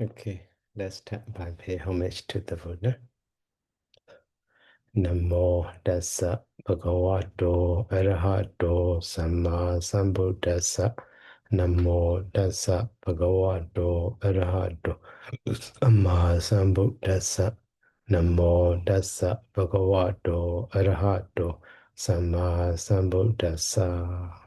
Okay, let's start by pay homage to the Buddha. Namo Dassa Bhagavato Arahato Samma Sambuddhassa. Namo Dassa Bhagavato Arahato Samma Sambuddhassa. Namo Dassa Bhagavato Arahato Samma Sambuddhassa.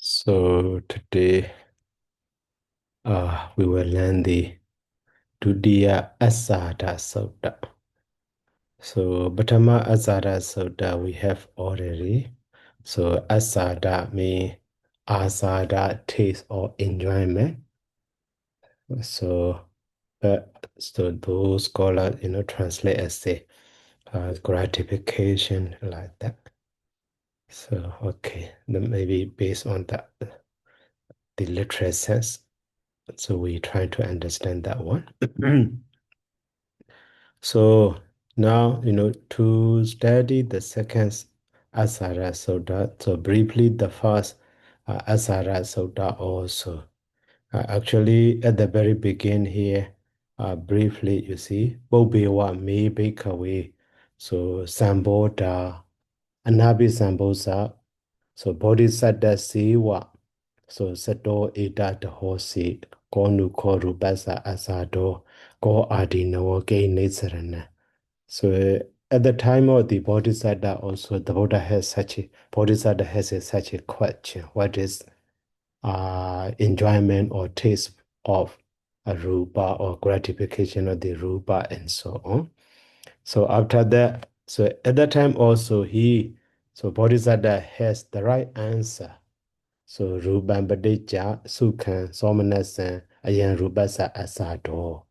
So today we will learn the Dutiyaassa da Suttam. So Bhatama Asada Sutta we have already. So Asada means Asada taste or enjoyment. So so those scholars translate as say gratification like that. So okay, then maybe based on that the literal sense. So we try to understand that one. So now, to study the second Asara Sutta, so briefly the first Asara Sutta also. Actually, at the very beginning here, briefly, you see, Bobewa me Bikawe, so Samboda, Anabi Sambosa, so Bodhisattva Siwa, so Sato Eda Dahosi, Konu Koru Basa Asado, Ko Adino, Gay Nitzarana. So at the time of the Bodhisattva also, the Buddha has Bodhisattva has such a question, what is enjoyment or taste of a rupa or gratification of the rupa and so on. So after that, so at that time also so Bodhisattva has the right answer. So rupa badija sukhan somanasan ayan rupasa asado.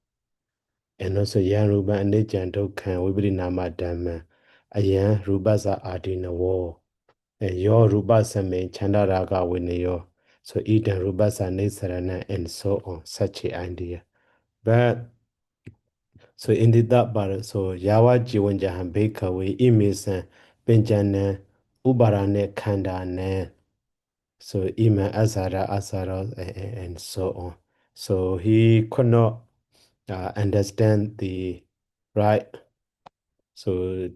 And also yan rupa aniccan dukkhan vibrinama dhamma ayan rupasa adinawo. And your rupa same chandaraga winayo. So Eden Rubasa Nisarana and so on, such an idea. But so in the that bar, so Yawa Jiwanjahan Bakeaway, Imisan, Benjana, Ubarane Kanda ne. So Ima Azara and so on. So he could not understand the right. So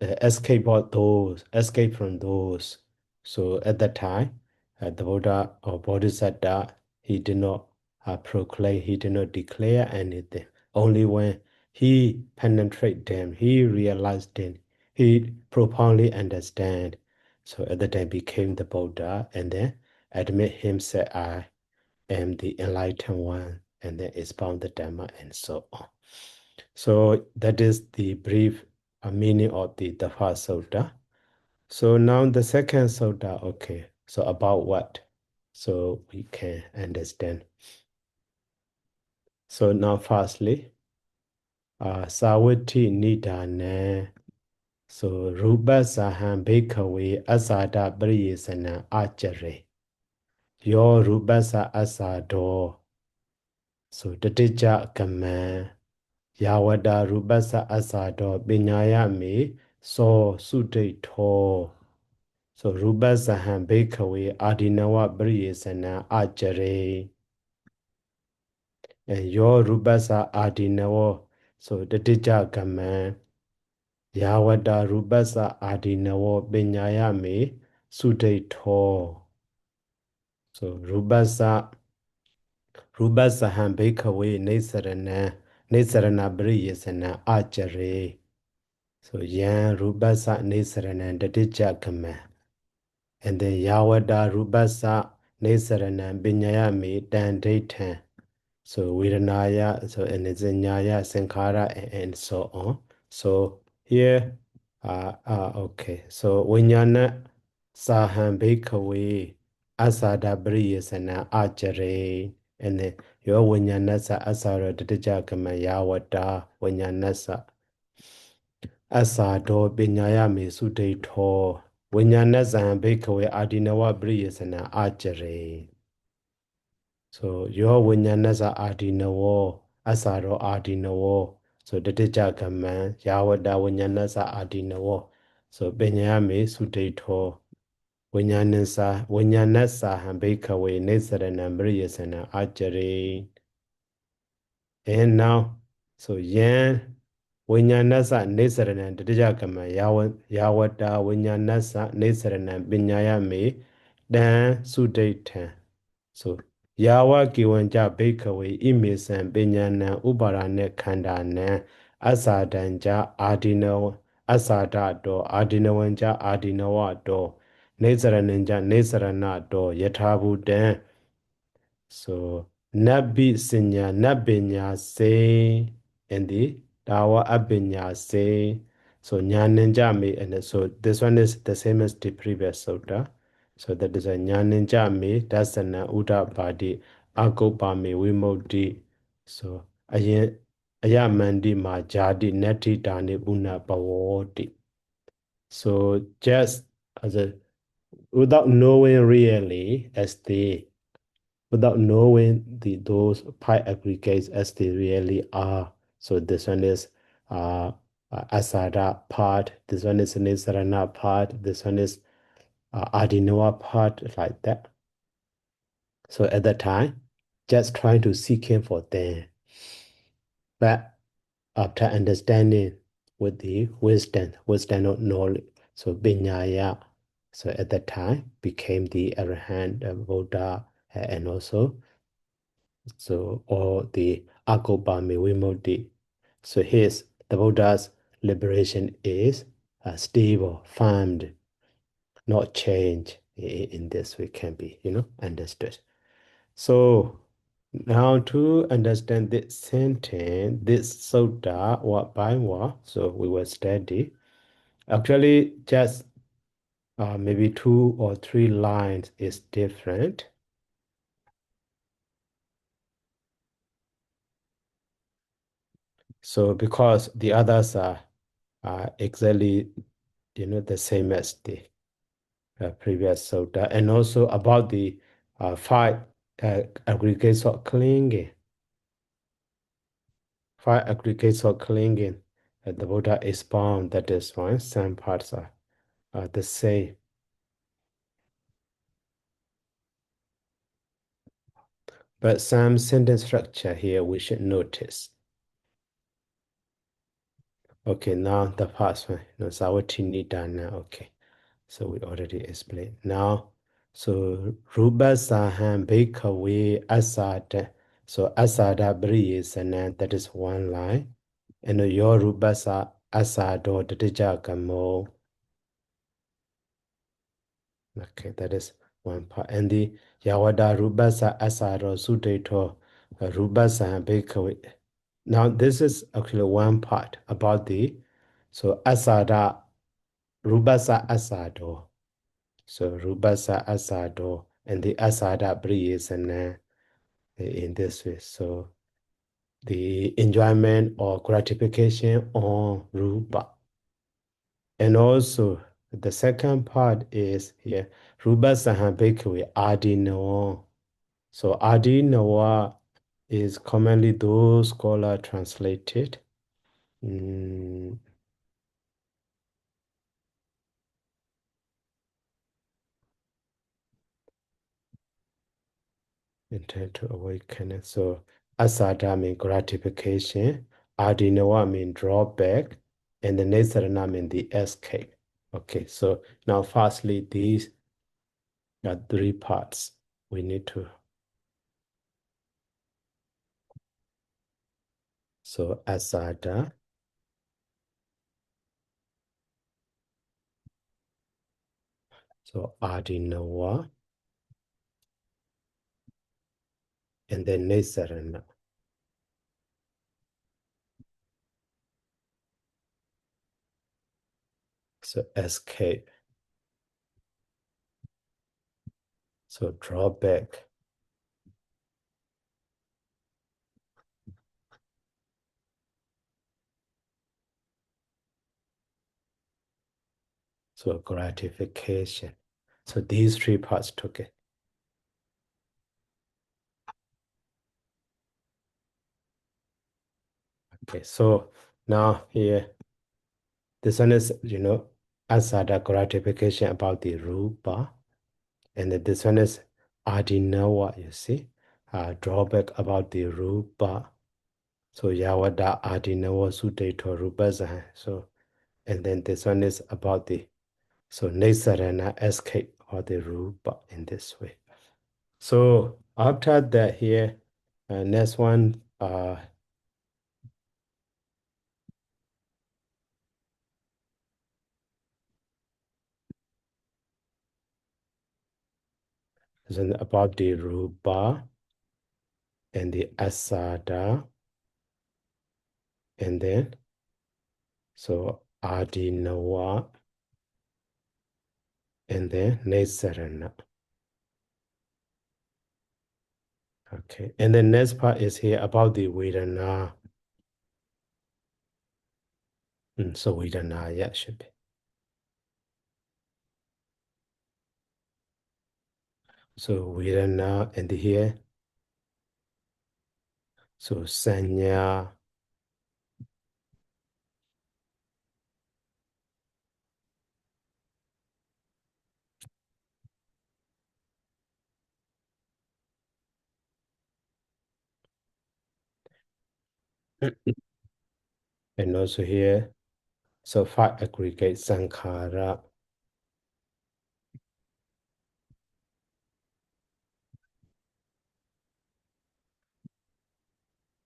escape from those. So at that time, the Buddha or Bodhisattva, he did not proclaim, he did not declare anything. Only when he penetrated them, he realized them, he profoundly understand. So at that time became the Buddha and then admit himself, I am the enlightened one, and then expound the Dhamma and so on. So that is the brief meaning of the first sutta. So now the second sutta, okay. So about what? So we can understand. So now firstly, Sawati Nidane. So Rupa Sahan Bhikkhave Asada Priyesana Achere. Yo Rupa Sa Asado. So Tatija Kama. Yawada Rubasa Asado Binyayami So Sudito. So Rubasahan Bhikkhave Adinawa Priyesana Achere. And your Rubasa Adinawa. So Tatija Kama. Yawada Rubasa Adinawa Binyayami Sudito. So Rubasahan Bhikkhave Nesarana Priyesana Achere. So Yan Rubasa Nesarana Dadija Kama. And then Yawada Rubasa Nesarana Binyayami Dan Daytan. So Viranaya, so and it's Nyaya, Sankara, and so on. So here, okay. So Vinyana Sahan Bhikkhave Asada Priyasana Achere. And then your Vinyanasa Asara Dadija Yawada Vinyanasa Asado Binyayami Sudeto. Vinyanasa Bhikkhave Adinawa Briyasana Achere. So your Vinyanasa Adinawo, Asaro Adinawo. So Datija Gaman, Yawada Vinyanasa Adinawo. So Benyame Sudeto. Vinyanasa Hambekaway Nesarana Briyasana Achere. And now, so Yan Vinyanasa Nesarana Datija Yawada Vinyanasa Nesarana Binyayame Dan Sudeta. So Yawa Giwanja Bakeaway Imisan Binyana Ubarane Kandana Asadanja Adino Asada do Adinawanja Adinawa do Nezarananja Nezarana do Yatabu Dan. So Nabi Sinya Nabinya say and the Dawa Abinya say. So Nyaninja me and so this one is the same as the previous soda. So that is a Nyaninja me, that's an Uda body, Agopa me Wimodi. So Ayamandi ma jadi neti dani una bawodi. So just as a without knowing really as the without knowing those pi aggregates as they really are. So this one is uh, Asada part, this one is Nisarana part, this one is Adinoa part, like that. So at that time, just trying to seek him for them. But after understanding with the wisdom of knowledge, so Binyaya, so at that time became the Arahant Buddha and also so or the Agopami Vimodi. So his the Buddha's liberation is stable, firm, not change in this way can be, understood. So now to understand this sentence, this sutta, what by what, so we will study. Actually, just maybe 2 or 3 lines is different. So because the others are exactly, the same as the previous sutta, and also about the 5 aggregates of clinging. 5 aggregates of clinging. The Buddha expound that is one. Some parts are the same. But some sentence structure here we should notice. Okay, now the past one. No, Sawatini Dana. Okay, so we already explained. Now, so Ruba Saham Bhikkhave Asada. So Asada Briyasanan, that is one line. And your Rubasa Asado Datijagamo. Okay, that is one part. And the Yawada Rubasa Asado Sudeto Rubasa Bhikkhave. Now, this is actually one part about the so Asada Rubasa Asado. So Rubasa Asado and the Asada Breeze and in this way. So the enjoyment or gratification on Ruba. And also the second part is here Rubasa Bhikkhave Adino. So Adino is commonly those scholars translated. Mm, intent to awaken. So asada means gratification, adinawa means drawback, and the nesarana means the escape. Okay, so now firstly, these are 3 parts we need to. So asada, so adinawa, and then nesarana. So escape, so drawback. So gratification. So these three parts took it. Okay, so now here, this one is, asada gratification about the rupa. And then this one is adinawa, you see, drawback about the rupa. So yawada adinawa sudaito rupa zahan. So, and then this one is about the, so nesarana escape or the rupa in this way. So after that here, next one, is about the rupa and the asada, and then so adinawa, and then nesarana. Okay, and the next part is here about the Vedana. So Vedana, yeah, should be. So Vedana, and here, so Sanya, and also here, so five aggregate Sankhara,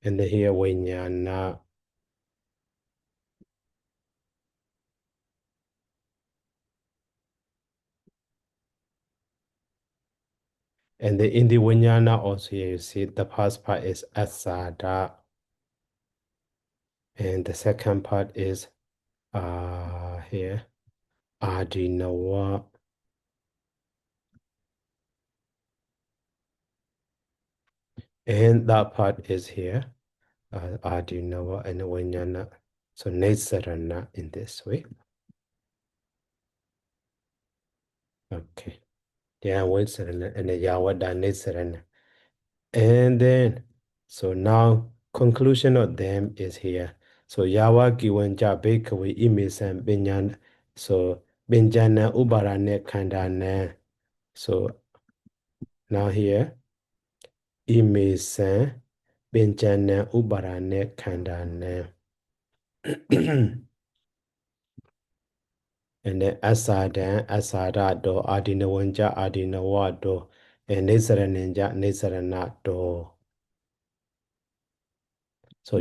and then here Vijnana, and then in the Vijnana also here you see the first part is Asada, and the second part is here Adinawa, and that part is here Adinawa and Vijnana. So Nesarana in this way. Okay. Yeah, Nesarana and the Yawada Nesarana. And then, so now conclusion of them is here. So Yawa Giwanja Bekawi Imisan Binyan. So Binjana Ubarane Kandane. So now here Imisan Binjana Ubarane Kandane. And then Asada do Adinawanja Adinawado and Nisarananja Nisaranato. So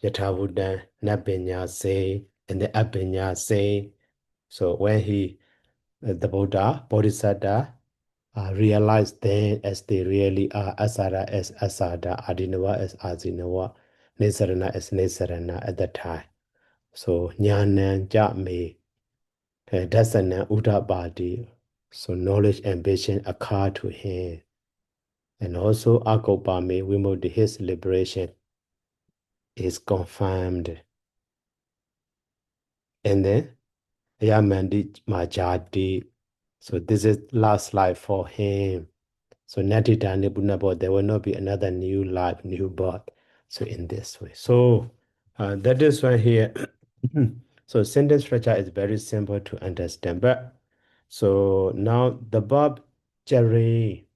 Yatavudan Nabenya say and the Abenya say. So when the Buddha, Bodhisattva, realized then as they really are, Asada as Asada, Adinawa as Adinawa, Nisarana as Nisarana at that time. So Nyanan Jame. Dasana Udabadi. So knowledge ambition occurred to him. And also Agopame Wimodi, his liberation is confirmed. And then Yamandi Majadi. So this is last life for him. So Natita Nibunabo, there will not be another new life, new birth. So in this way. So that is why here. So sentence structure is very simple to understand. But so now the verb Jerry.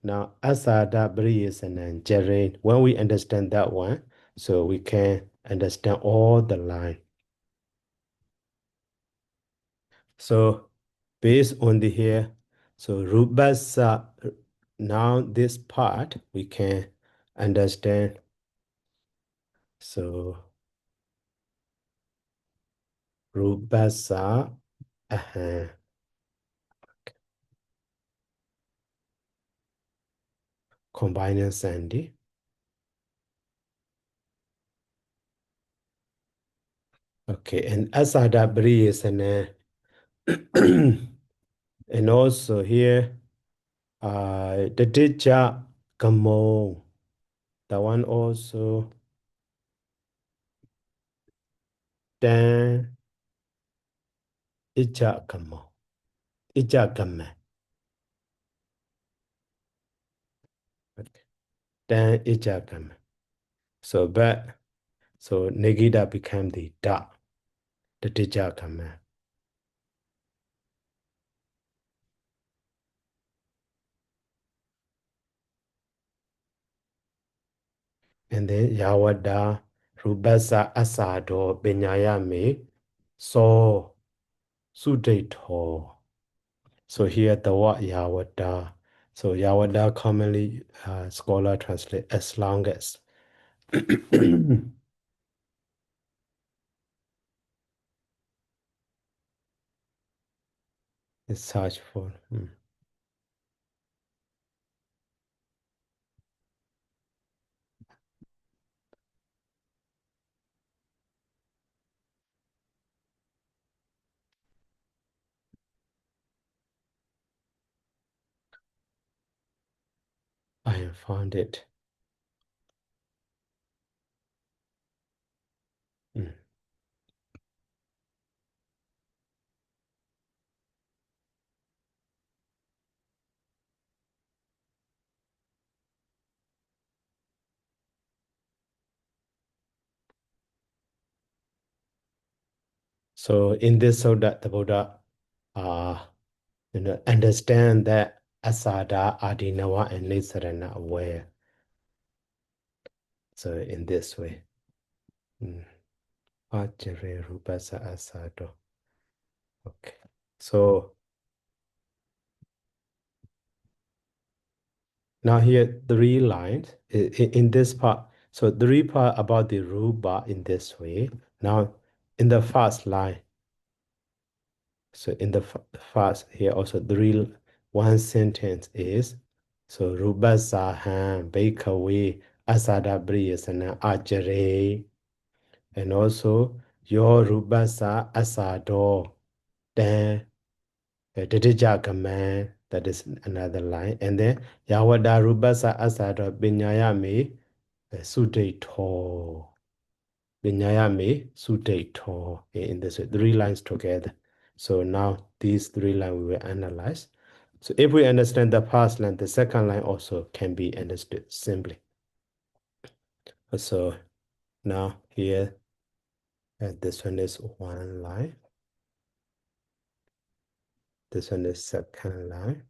Now Asada Bris and then Jerry. When we understand that one, so we can understand all the line. So based on the here, so Rubasa, now this part we can understand. So Rubasa, combining Sandy. Okay, and Asada Bris and and also here, the teacher Kamo, the one also Dan Ijakamo. Ijakame. Okay. Then Ijakame. So but so Negida became the da, the Ijakame. And then Yawada, Rubasa Asado, Benyayame, so Sudeto. So here the word Yawada. So Yawada commonly scholar translate as long as. It's search for. I have found it. Mm. So in this Sutta, the Buddha understand that Asada, Adinawa, and Nisarana are aware. So in this way. Ajare Rupasa Asado. Okay. So now here three lines in this part. So three part about the rupa in this way. Now in the first line, so in the first here also three one sentence is so rupa sahan baikawe asada priyasana ajare, and also your rupa sa asado then Titijakaman, that is another line. And then Yawada Rubasa Asada Binyayame Sudeto. Binyayame Sudeto. In this three lines together. So now these three lines we will analyze. So if we understand the first line, the second line also can be understood simply. So now here, this one is one line. This one is second line.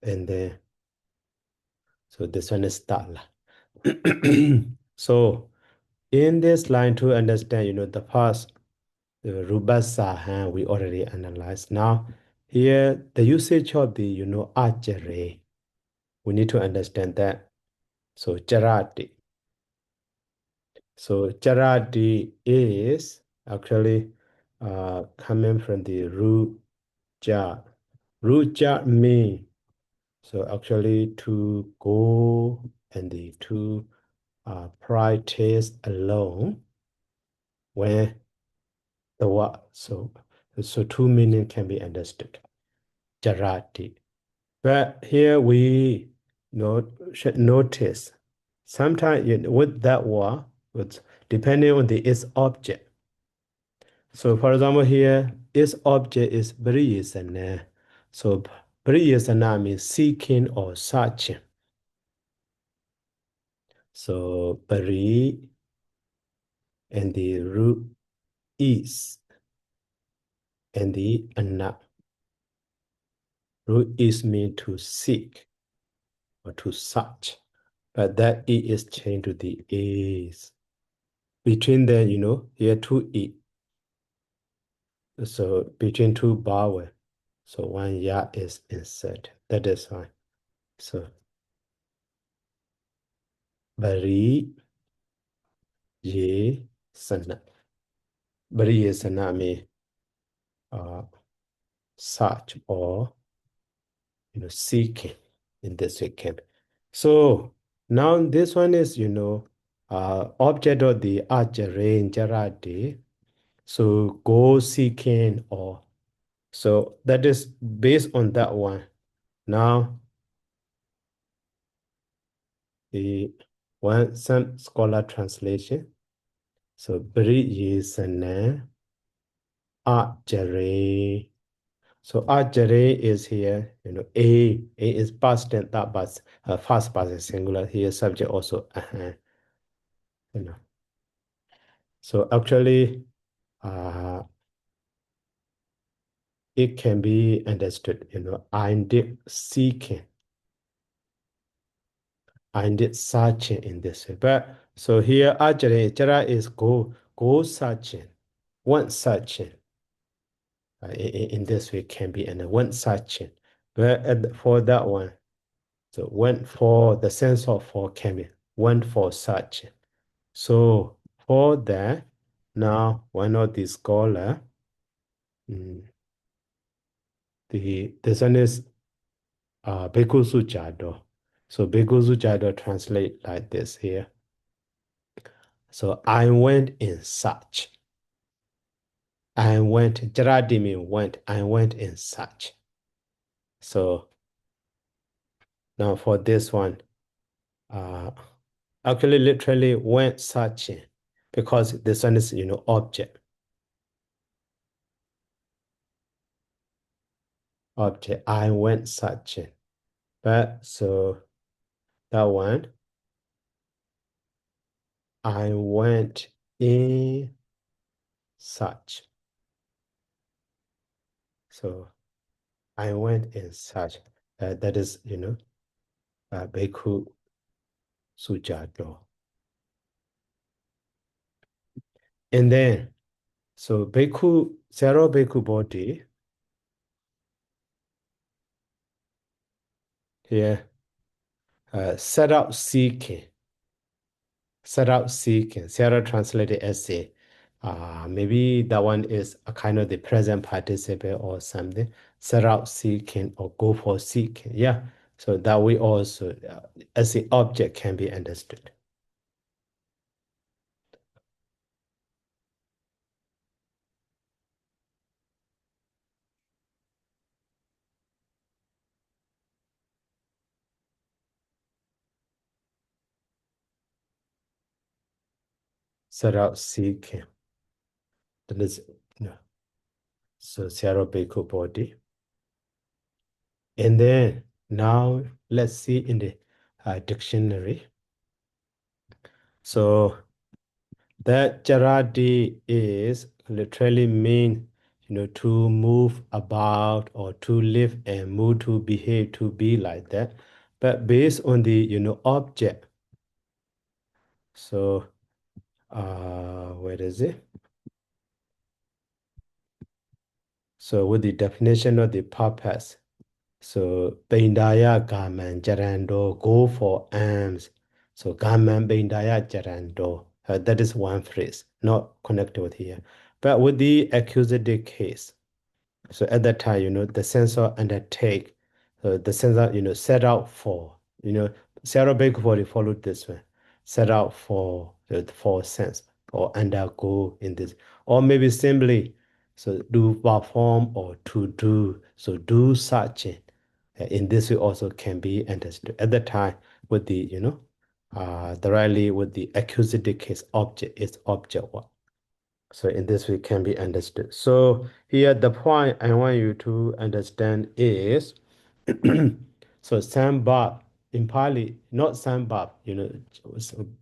And then, so this one is third line. So in this line to understand, the past, the Rubasahan, we already analyzed. Now, here, the usage of the, ajare, we need to understand that. So, charati. So, charati is actually coming from the root jar. Root jar mean, so actually to go and the to practice alone when the what so two meaning can be understood. Jarati. But here we should notice sometimes with that word, it's depending on the its object. So for example here, its object is briyasana. So briyasana means seeking or searching. So bari and the root is and the ana. Root is mean to seek or to search, but that E is changed to the A's. Between the, here two E. So between two vowel, so one ya is inserted. That is fine. So bari ye sana. Bari ye sana mean search or seeking in this way can. So now this one is object of the ajare jarati. So go seeking or so that is based on that one. Now the one some scholar translation. So bri yesana Aggregate. So Aggregate is here, A is past tense, that but first person singular, here subject also, you know. So actually, it can be understood, I did seeking, I did searching in this way. But so here, Jara is go searching, went searching. In this way can be and went searching. But for that one, so went for the sense of for can be went for searching. So for that, now why not the scholar? This one is Bekusu Jado. So Bekusu Jado translate like this here. So I went in search. I went, Jaradimi went, I went in search. So now for this one, actually literally went searching because this one is, object. Object, I went searching. But so that one, I went in search. So I went in search. That is, Beku Sujado. And then, so Beku, Zero Beku body here, set out seeking. Set out seeking. Sarah translated essay. Maybe that one is a kind of the present participle or something. Set out seeking or go for seeking. Yeah. So that we also, as the object can be understood. Set out seeking. That is, no. So Sarah Baker body. And then now let's see in the dictionary. So that Jaradi is literally mean, to move about or to live and move, to behave, to be like that. But based on the, object. So, where is it? So with the definition of the purpose. So, Bindaya Gaman Jarando, go for arms. So, Gaman Bindaya Jarando. That is one phrase, not connected with here. But with the accusative case, so at that time, the censor undertake, the censor, set out for, Sarah Baker followed this one, set out for sense or undergo in this, or maybe simply, so do perform or to do, so do such in this way also can be understood at the time with the, directly with the accusative case object is object one. So in this way can be understood. So here the point I want you to understand is so sandbar in Pali, not sandbar,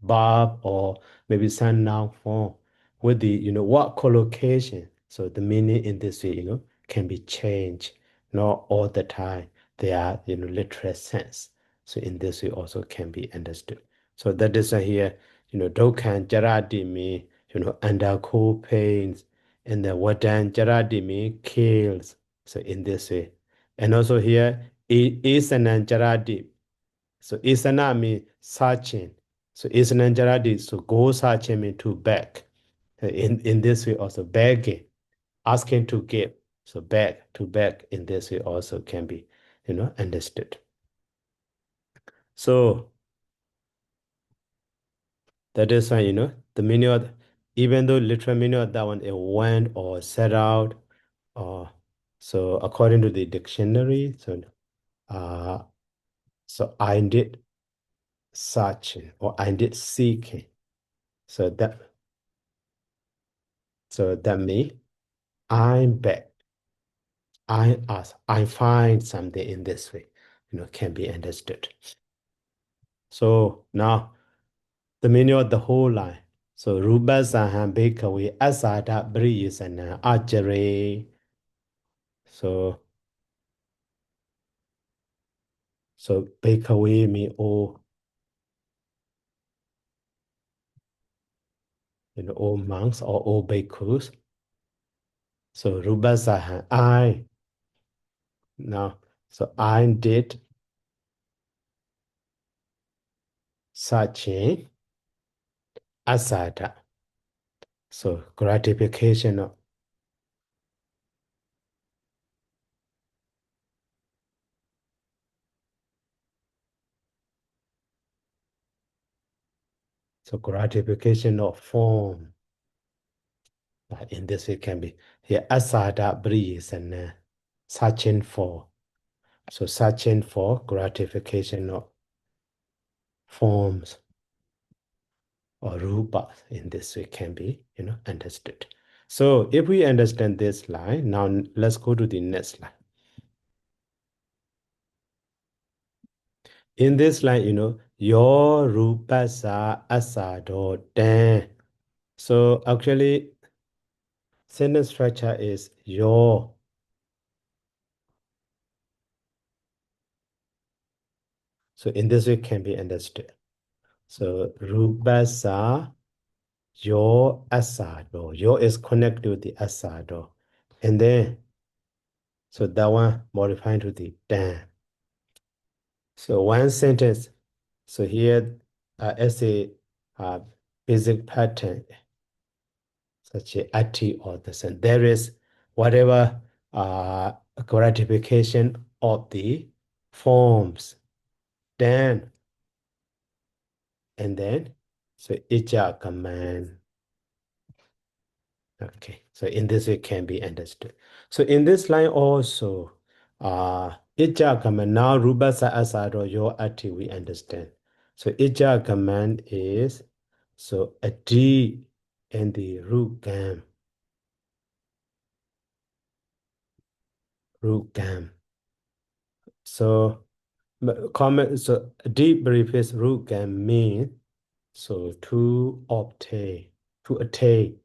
barb or maybe sand noun form with the, what collocation. So the meaning in this way, can be changed, not all the time. They are, literal sense. So in this way also can be understood. So that is here, Dokan Jaradi me, undergo pains, and the Wadan Jaradi me kills. So in this way. And also here, Isanan Jaradi. So Isana means searching. So Isanan Jaradi, so go searching me to beg. In this way also begging, asking to give. So beg, to beg in this way also can be, understood. So that is why, the meaning of, even though literal meaning of that one, it went or set out, or so according to the dictionary, uh, so I did searching or I did seeking. So that me. I'm back. I ask. I find something in this way, can be understood. So now the meaning of the whole line. So Ruba Sahan Bakeaway Asada Breeze and Archery. So Bakeaway me all all monks or all bakers. So Ruba Sahan I now I did such a asada. So gratification of gratification of form. In this way can be here asada breeze and searching for. So searching for gratification of forms or rupa in this way can be understood. So if we understand this line, now let's go to the next line. In this line, your rupa sa asado ten. So actually, sentence structure is your. So in this way can be understood. So rupa sa your asado. Your is connected to the asado. And then, so that one modifying to the ten. So one sentence. So here, as a basic pattern, such a ati or the same. There is whatever gratification of the forms. Then, and then, so ija command. Okay, so in this way can be understood. So in this line also, ija command now rubasa asado your ati we understand. So ija command is so a D and the root gam. Root gam. So comment so deep preface root gam mean so to obtain, to attain,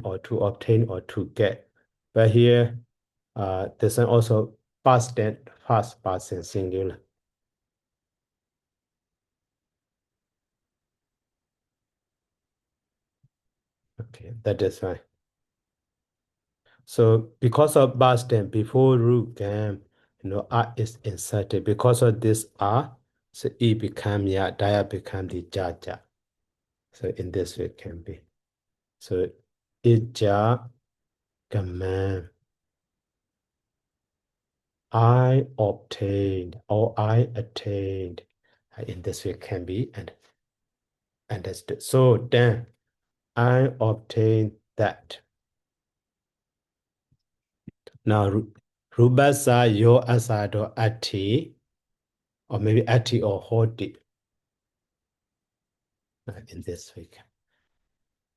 or to obtain or to get. But here there's also past tense, past and singular. Okay, that is fine. So because of past tense, before root gam, R is inserted. Because of this R, so E become ya, dia become the ja. So in this way it can be. So ija command. I obtained or I attained. In this way can be and understood. So then I obtained that. Now rubasa yo asado ati or maybe ati or hoti in this way.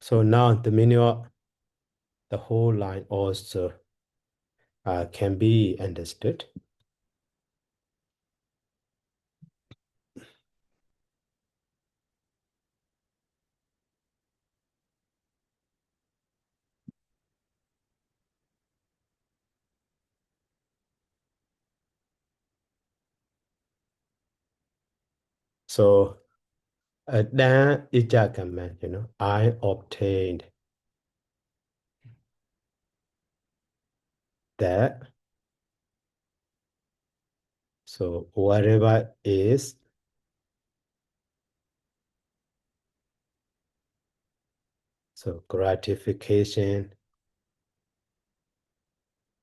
So now the meaning of the whole line also can be understood. So then ija command, I obtained that. So whatever is so gratification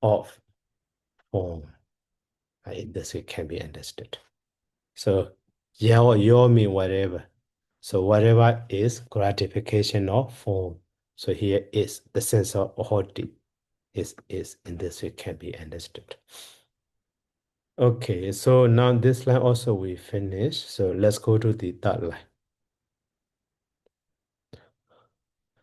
of form. In this way can be understood. So yeah or yo mean whatever. So whatever is gratification of form. So here is the sense of hoti is in this way can be understood. Okay, so now this line also we finish. So let's go to the third line.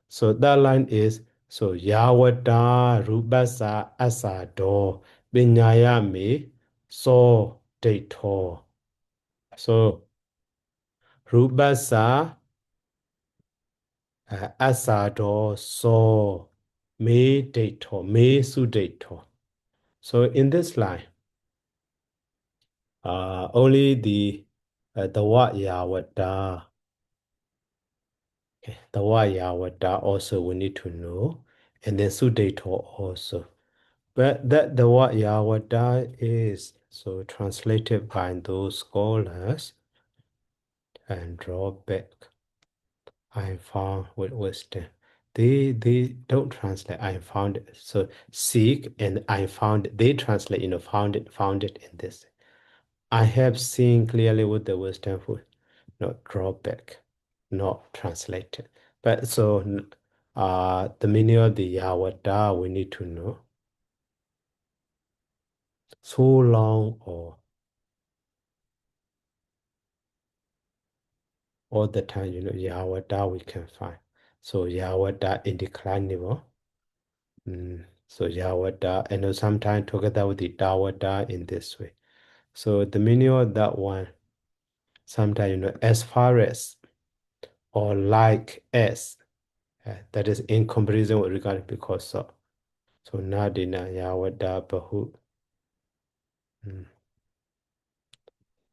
So that line is so Yawata Rupasa Asado Binyayami So Dato. So Rupasa Asado So Me Dato Me Su Dato. So in this line, only the word Yawata. Okay, the word Yawata also we need to know, and then Su Dato also. But that the word Yawada is so translated by those scholars and draw back. I found with wisdom. They don't translate. I found it. So seek and I found it. They translate, found it in this. I have seen clearly with the wisdom food, not draw back, not translated. But so the meaning of the Yawada we need to know. So long or all the time, Yawada we can find. So Yawada indeclinable. So Yawada, and sometimes together with the Dawada in this way. So the meaning of that one, sometimes, as far as or like as, that is in comparison with regard because so. So Nadina Yawada Bahu.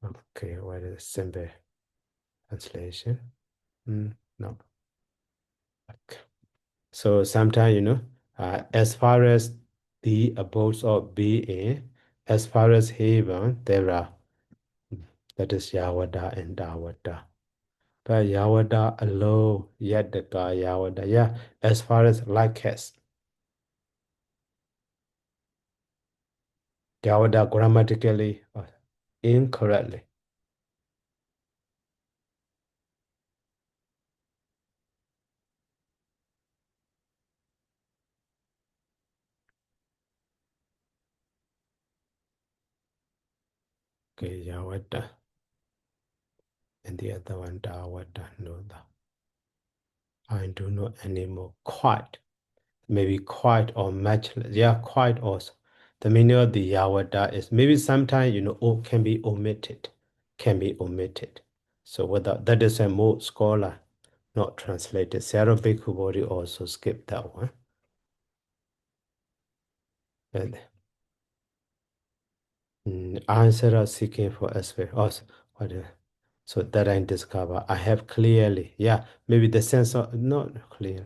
Okay, what is simple translation? No. Okay. So sometimes, as far as the abodes of being, as far as heaven, there are, that is Yawada and Dawada. But Yawada alone, yet the guy Yawada, yeah, as far as like as, Yawada grammatically incorrectly. Okay, Yawada. And the other one, Dawada, no, that. I don't know anymore. Quite. Maybe quite or much less. Yeah, quite also. The meaning of the Yawada is maybe sometimes, can be omitted. Can be omitted. So without that is a more scholar, not translated. Sarah Bhikkhu also skipped that one. And answer are seeking for aspect. Also, what so that I discover. I have clearly, yeah, maybe the sense of not clearly.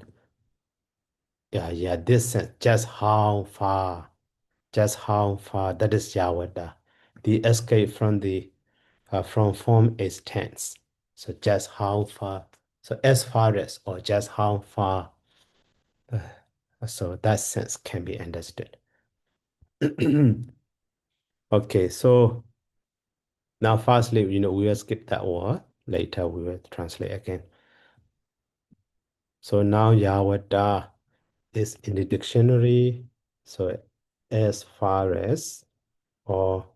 Yeah, this sense, just how far, that is Yawada. The escape from the from form is tense. So just how far, so as far as or just how far, so that sense can be understood. Okay, so now firstly, we will skip that word. Later we will translate again. So now Yawada is in the dictionary. So as far as or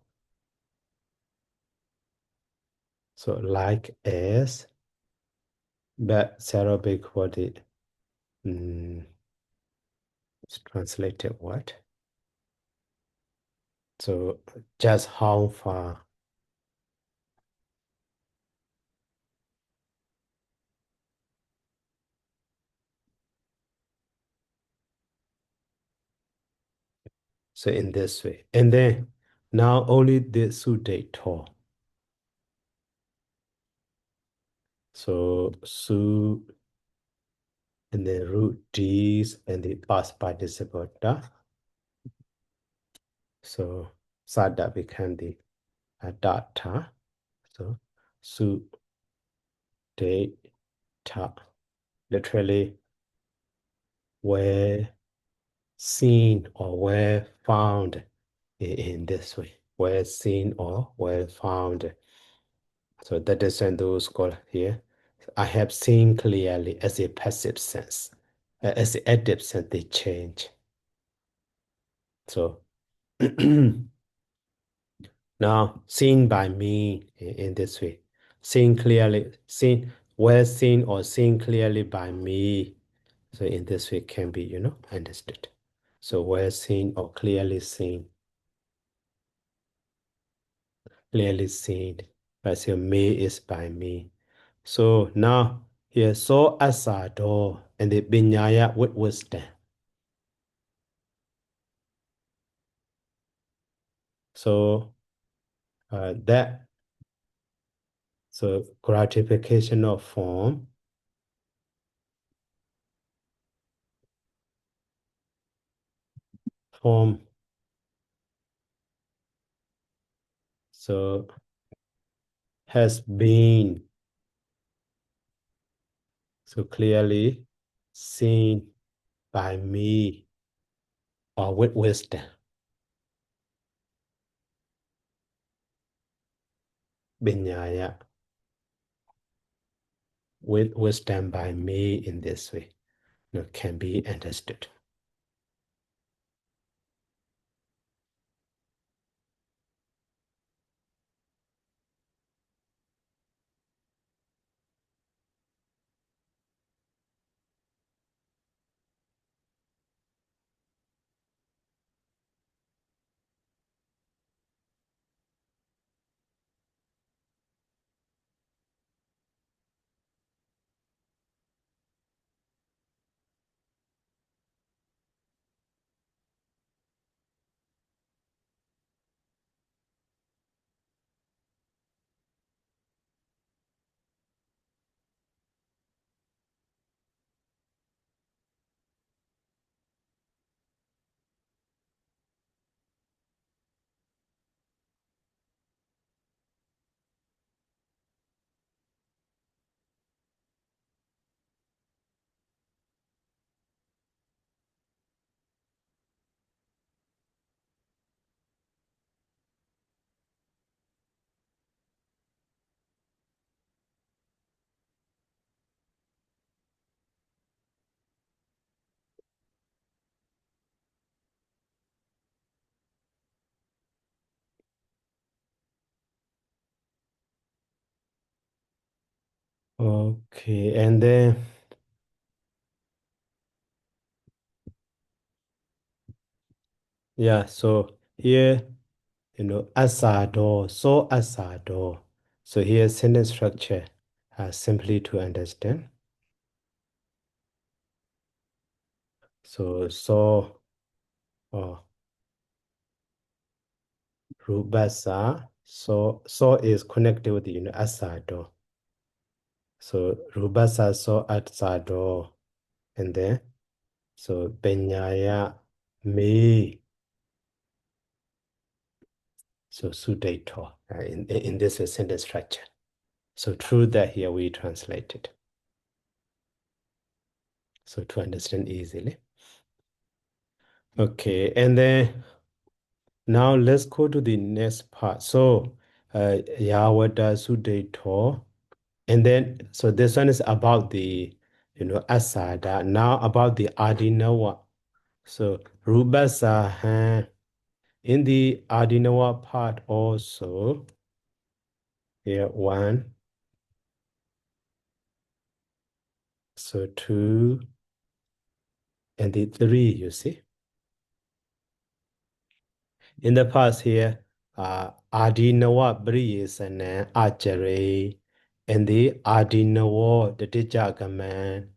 so like as, but Arabic what it it's translated what? So just how far? So in this way. And then now only the Sudato. So su and the root D's and the past participle da. So sada became the data. So su data. Literally where seen or where found in this way. Where seen or where found. So that is in those called here. I have seen clearly as a passive sense. As the active sense, they change. So now seen by me in this way. Seen clearly, seen, well seen or seen clearly by me. So in this way can be, understood. So well seen or clearly seen. Clearly seen. As your me is by me. So now here so asado and the binyaya with wisdom. So that so gratification of form so has been so clearly seen by me or with wisdom. Binyaya with wisdom by me in this way can be understood. Okay, and then yeah, so here asado, so asado. So here sentence structure simply to understand. So rubasa, so is connected with asado. So rubasa so asado, and then so benyaya me. So sudaito in this sentence structure. So through that here we translate it. So to understand easily. Okay, and then now let's go to the next part. So Yawada Sudaito. And then so this one is about the Asada. Now about the Adinawa. So Rubasahan. In the Adinawa part also, here one, so two, and the three, you see. In the past here, Adinawa Briyasana Achere, and the Adinawa the Dijagaman,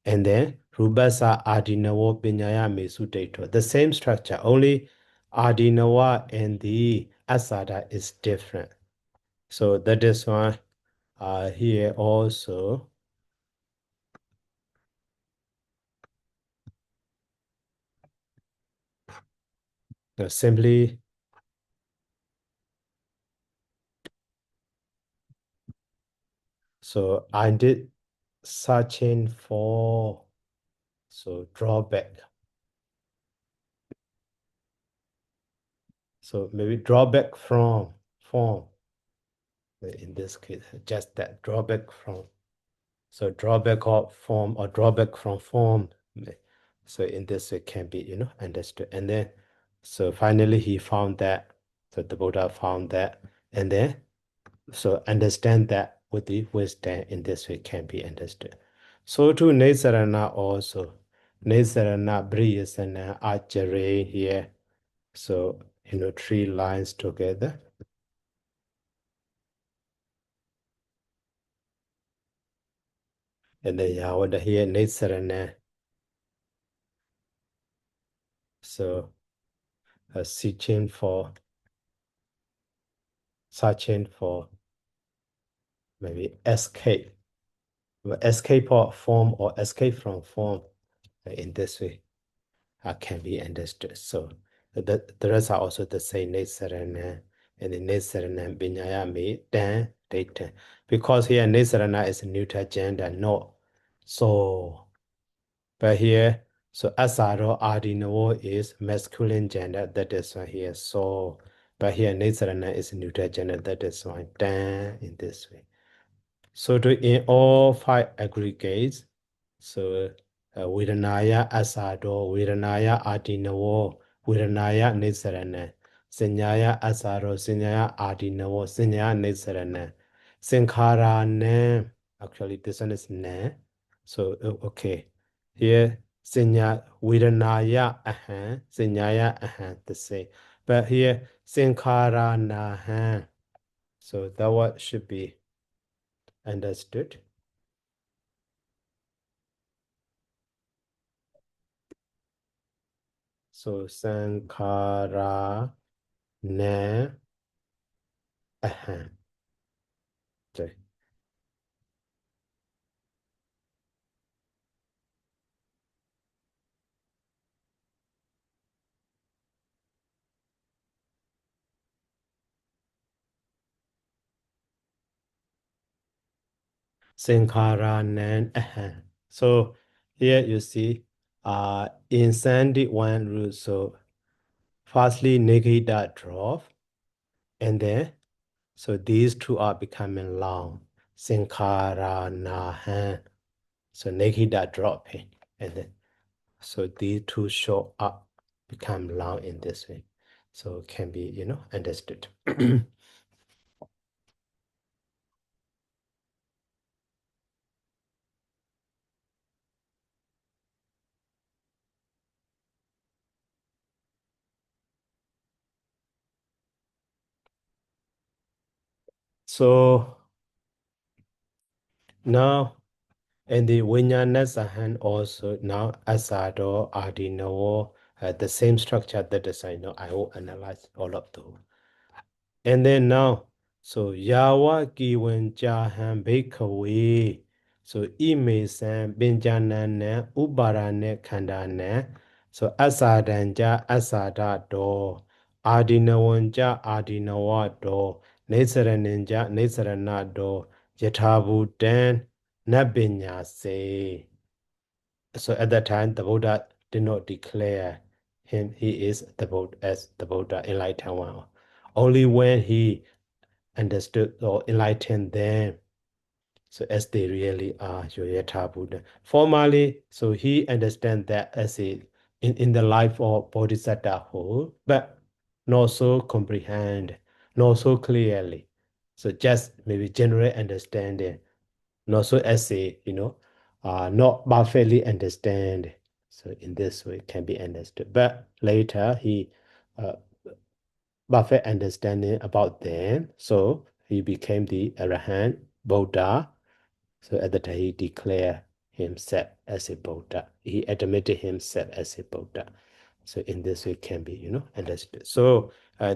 and then Rubasa Adinawa Binyaya Mesudato. The same structure, only Adinawa and the Asada is different. So that is why here also simply so I did searching for so drawback. So maybe drawback from form. In this case, just that drawback from. So drawback of form or drawback from form. So in this it can be, understood. And then, so finally he found that, so the Buddha found that, and then, so understand that with the wisdom in this way can be understood. So to Nesarana also. Nesarana Briyasana Achere here. So, three lines together. And then Yawada here, Nesarana. So, searching for maybe escape. Escape or form or escape from form in this way can be understood. So the rest are also the same Nesarana and the Nesarana Binyaya me dan data. Because here Nesarana is neuter gender, no. So but here, so Asaro Adino is masculine gender, that is why here. So but here Nesarana is neuter gender, that is why dan in this way. So in all five aggregates, so Viranaya Asado, Viranaya Adinawo, Viranaya Nisarana, Sinyaya Asaro, Sinyaya Adinawo, Sinyaya Nisarana, Sinkhara Ne. Actually, this one is Ne. So, okay. Here, Sinya Viranaya Ahan, Sinyaya Ahan, the same. But here, Sinkhara Nahan. So that what should be understood. So Sankara na ahan. Okay. Sankara nan ahan. So here you see in Sandy one root. So firstly negate that drop and then so these two are becoming long. Sankara nahan. So negate that dropping and then so these two show up become long in this way. So can be understood. So now, and the Vinyanasa also now Asado, Adino, the same structure that is I will analyze all of those. And then now, so Yawa Giwen Jahan Bakeaway. So Imesan Benjanane Ubarane Kandane. So Asadanja Asada do. Adinawanja Adinawa do. Nesaraninja Nesarana do. Jatabu Dan Nabinya say. So at that time the Buddha did not declare him he is the Buddha as the Buddha enlightened one. Only when he understood or enlightened them, so as they really are, Yoyata Buddha. Formally, so he understands that as in the life of Bodhisattva whole, but not so comprehend, not so clearly. So just maybe general understanding, not so as not perfectly understand. So in this way can be understood. But later he uh, perfect understanding about them. So he became the Arahant Buddha. So at the time he declared himself as a Buddha. He admitted himself as a Buddha. So in this way can be, understood. So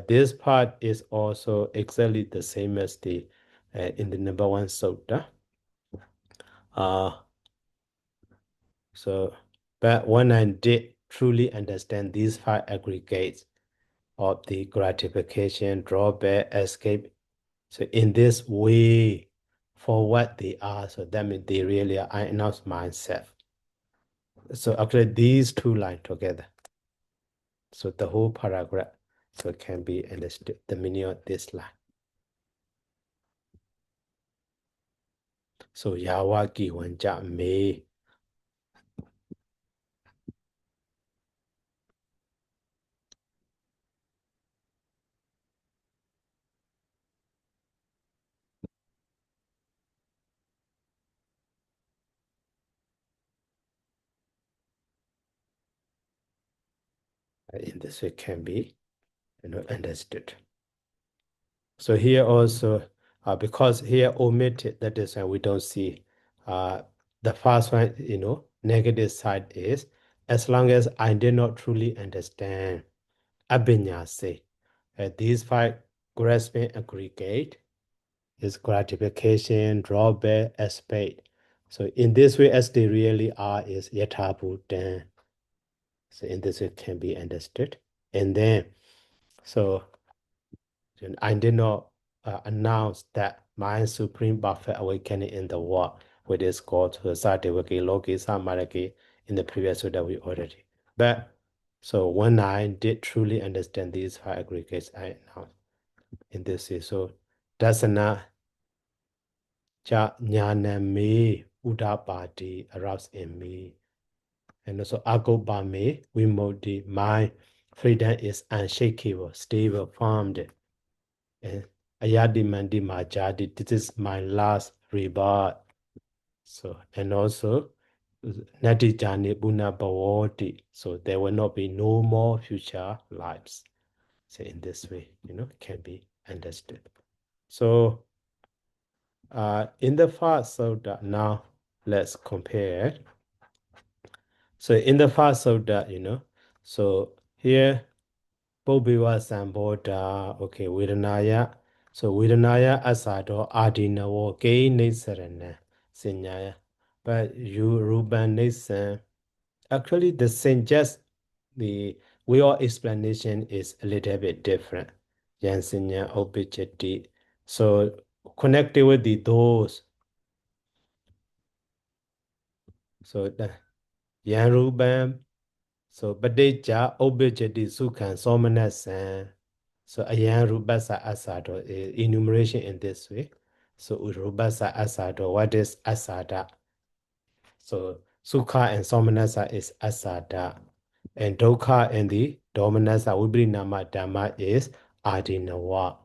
this part is also exactly the same as the in the number one sutta. Uh, so, but when I did truly understand these five aggregates of the gratification, drawback, escape, so in this way, for what they are, so that means they really are I announce myself. So actually these two lines together. So the whole paragraph so can be understood the meaning of this line. So Yawaki Wanja me. in this way can be, understood. So here also, because here omitted, that is why we don't see the first one, negative side is, as long as I did not truly understand Abinyase, these five grasping aggregate is gratification, drawback, aspect. So in this way, as they really are, is yathabhutan. So in this way can be understood. And then, so I did not announce that my supreme perfect awakening in the world, which is called Sadevaki Loki Samaraki in the previous that we already. But so when I did truly understand these five aggregates, I announced in this way. So dasana cha jnaname udapati arouse in me. And also agopame vimodi, my freedom is unshakable, stable, formed. And ayadi mandi majadi, this is my last rebirth. So, and also nati jani buna bhavati, so there will not be no more future lives. So in this way, can be understood. So in the first sutta, now let's compare. So in the first sutta, so here Pobiwa Sambodha, okay, Vedanaya. So Vedanaya asado adinawo ke nisarana sinyaya. But you Ruban Nisan, actually the same, just the your explanation is a little bit different. Yansinya obijati. So connected with the those. So the Yan Ruban. So Badeja obijati sukhan somanasan. So ayan rubasa asado enumeration in this way. So rubasa asado, what is asada? So sukha and somanasa is asada. And dokha and the domanasa vibrinama dhamma is adinawa.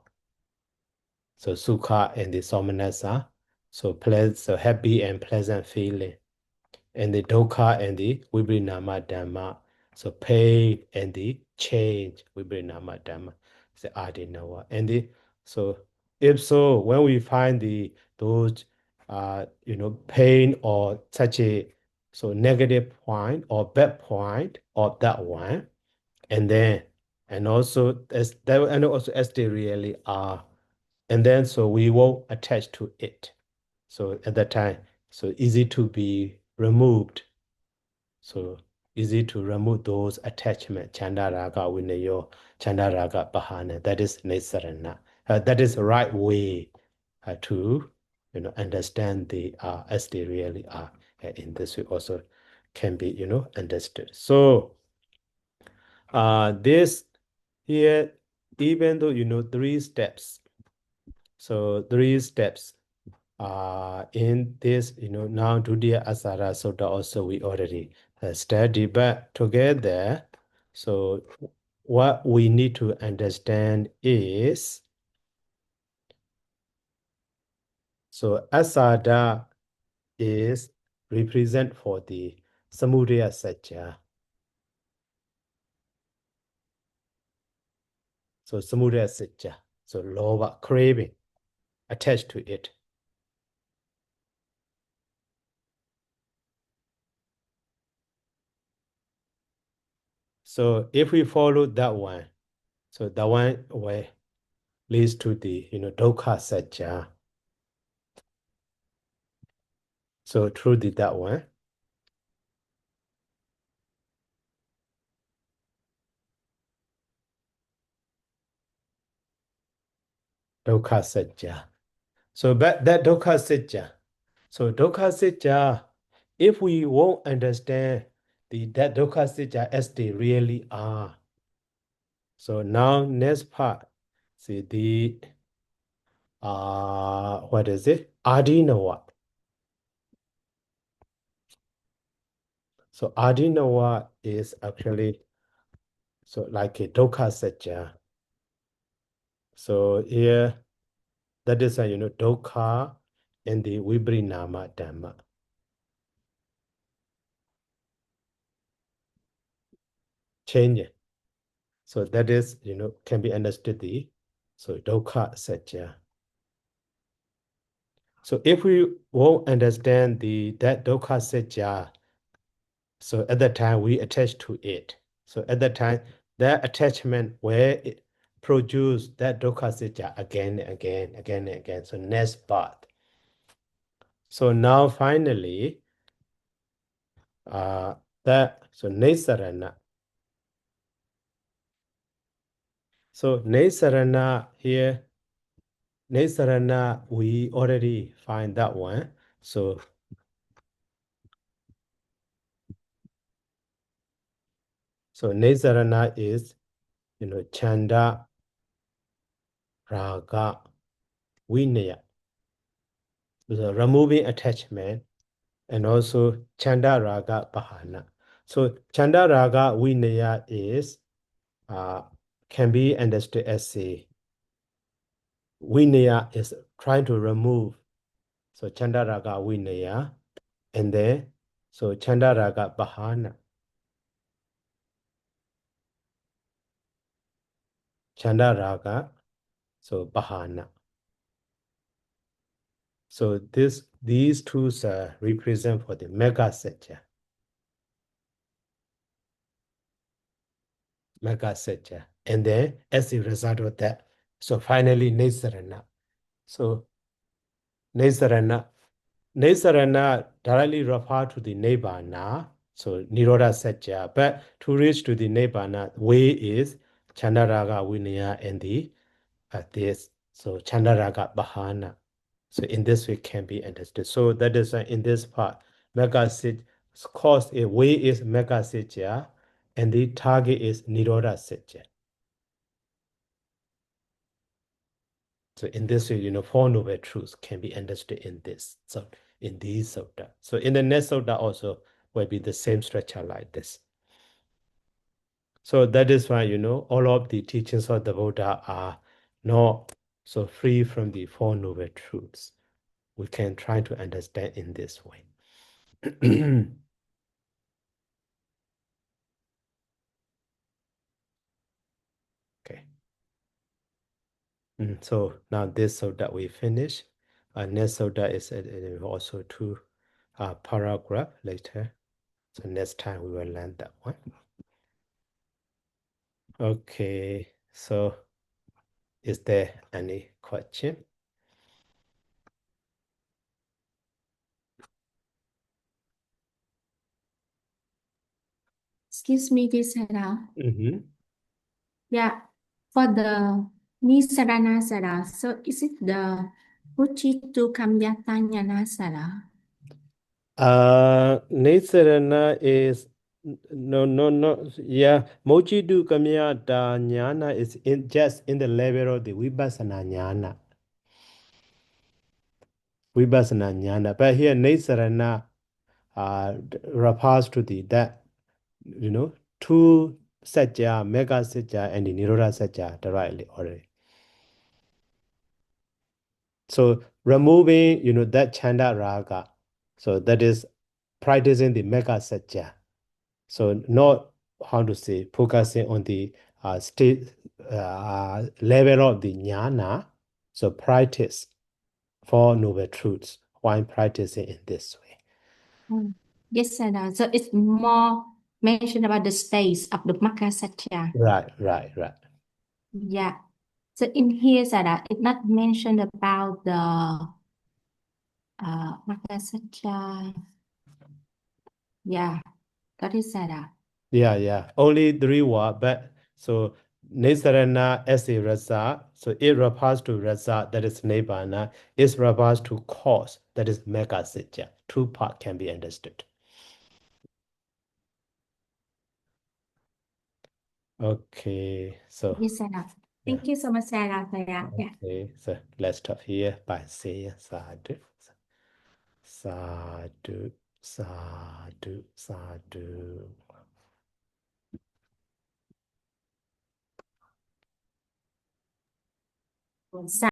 So sukha and the somanasa, so happy and pleasant feeling. And the dukkha and the vibrinama dhamma. So pain and the change, vibrinama dhamma, the adinawa. And so if so, when we find those pain or such a negative point or bad point of that one, and also as they really are, and then so we won't attach to it. So at that time, so easy to be removed. So easy to remove those attachments. Chanda raga vinayo, chanda raga bahana. That is nisarana. That is the right way to understand the as they really are. In this way also can be understood. So this here, even though three steps. So three steps. In this, now Dutiya Asara Sutta also we already studied, but together, so what we need to understand is, so Asada is represent for the Samudaya Satya. So Samudaya Satya, so lova, craving, attached to it. So if we follow that one, so that one way leads to the dukkha satya. So through that one, dukkha satya. So that dukkha satya. So dukkha satya, if we won't understand that dukkha satya as they really are. So now next part, see the what is it? Adinawa. So Adinawa is actually so like a dukkha satya. So here that is a dukkha and the vibrinama dhamma. Change it. So that is, can be understood so dukkha satya. So if we won't understand that dukkha satya, so at that time we attach to it. So at that time, that attachment where it produce that dukkha satya again, again, again, again. So next path. So now finally, so Nesarana. So Nesarana here, Nesarana, we already find that one. So Nesarana is, Chanda, Raga, Vinaya. So removing attachment and also Chanda, Raga, Bahana. So Chanda, Raga, Vinaya is, can be understood as a Vinaya is trying to remove. So Chanda, Raga, Vinaya. And then, so Chanda, Raga, Bahana. Chanda, Raga, so Bahana. So these two represent for the mega satya. Mega satya. And then as a result of that, so finally Nesarana. So Nesarana directly refer to the Nibbana, so Nirodha satya. But to reach to the Nibbana, way is Chandaraga Vinaya and this. So Chandaraga Bahana. So in this way can be understood. So that is in this part, mega sit cause a way is mega sitya, and the target is nirodha sitya. So in this way, Four Noble Truths can be understood in this. So in these sutta. So in the next sutta also will be the same structure like this. So that is why, all of the teachings of the Buddha are not so free from the Four Noble Truths. We can try to understand in this way. Okay. So now this sutta we finish. Next sutta is also two paragraph later. So next time we will learn that one. Okay, so is there any question? Excuse me, Tisara. Mm-hmm. Yeah, for the Nisaranasara, so is it the Uchitu Kamyatanyanasara? Nesarana is no, yeah. Mochidu Kamya da Jnana is just in the level of the Vipassana Jnana. Vipassana Jnana. But here Nesarana refers to that, two satya, mega satya, and the nirodha satya directly already. So removing, that chanda raga, so that is practicing the mega satya. So not how to say focusing on the state level of the jnana. So practice Four Noble Truths while practicing in this way. Yes, Sarah. So it's more mentioned about the states of the Makasatya. Right. Yeah. So in here, Sarah, it's not mentioned about the Makasatya. Yeah, got it, Sarah. Yeah. Only three words, but so Nisarana as a result, so it refers to result, that is Nibbana. It refers to cause, that is Mega Satya. Two parts can be understood. Okay, so Yes, Sarah. Thank you so much, Sarah, for that. Yeah. okay, so let's stop here by saying sadhu, sadhu, sadhu, sadhu.